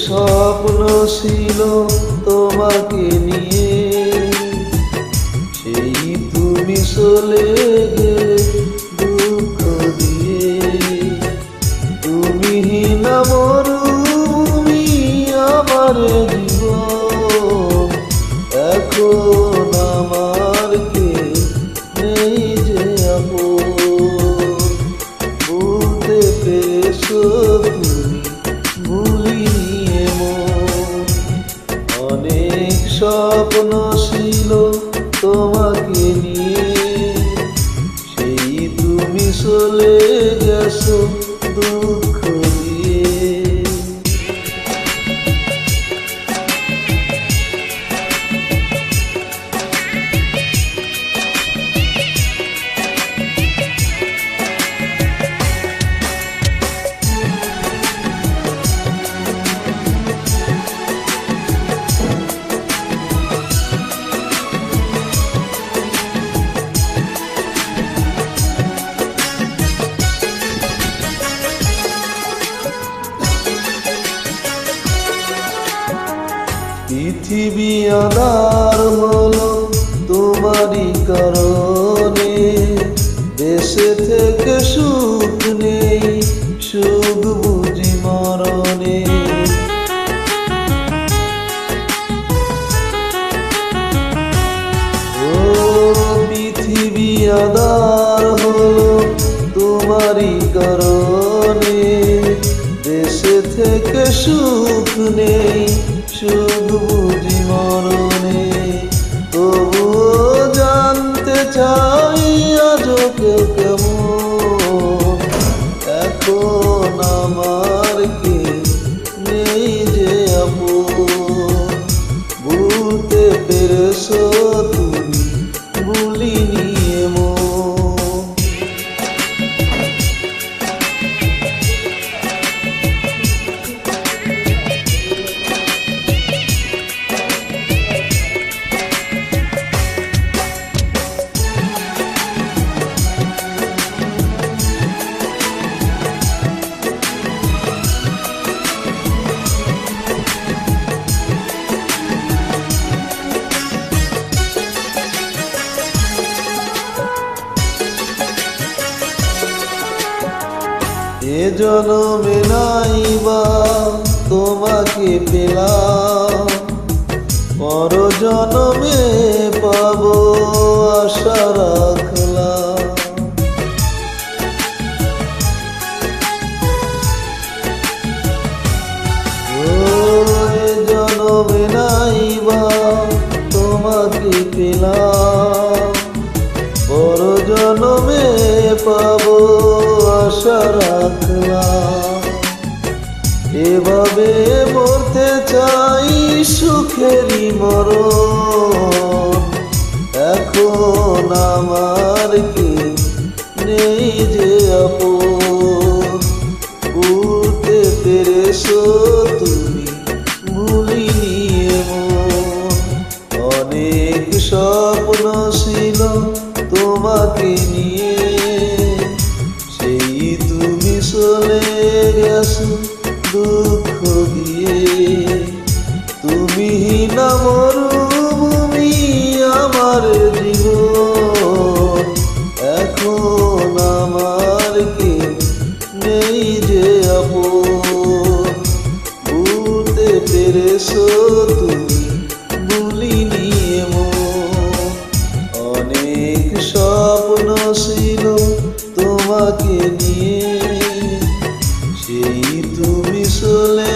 স্বপ্ন ছিল তোমাকে নিয়ে, সেই তুমি চলে গেলে দুঃখ দিয়ে। তুমি না মরুভূমি আমার জীবন, এখন আমার কে নেই যে আপন। বলতে পেরেছো তুমি ভুলিনি এমন, অনেক স্বপ্ন ছিল তোমাকে নিয়ে, সেই তুমি চলে গেছো দুঃখ দিয়ে। পৃথিবী আঁধার হলো তোমারই কারণে, দেশে থেকে সুখ নেই, সুখ বুঝি মরণে। ও পৃথিবী আঁধার হলো তোমারই কারণে, দেশে থেকে সুখ নেই, সুখ বুঝি মরণে। তবুও জানতে চাই আজও কেউ কেমন, এখন আমার কে নেই যে আপন। ভুলতে পেরেছো তুমি ভুলিনি এমন। এ জনমে নাইবা তোমাকে পেলাম, পর জনমে পাবো আশা রাখলাম। ও এ জনমে নাইবা তোমাকে পেলাম, পর জনমে পাবো আশা রাখলাম। এভাবে মরতে চাই সুখেরই মরণ, এখন আমার কে নেই যে আপন। ভুলতে পেরেছো তুমি ভুলিনি এমন, অনেক স্বপ্ন ছিল তোমাকে নিয়ে, সেই তুমি চলে গেছো দুঃখ দিয়ে। তুমি না মরুভূমি আমার জীবন, এখন আমার কে নেই যে আপন। ভুলতে পেরেছো তুমি ভুলিনি এমন, অনেক স্বপ্ন ছিল তোমাকে নিয়ে, সেই তুমি চলে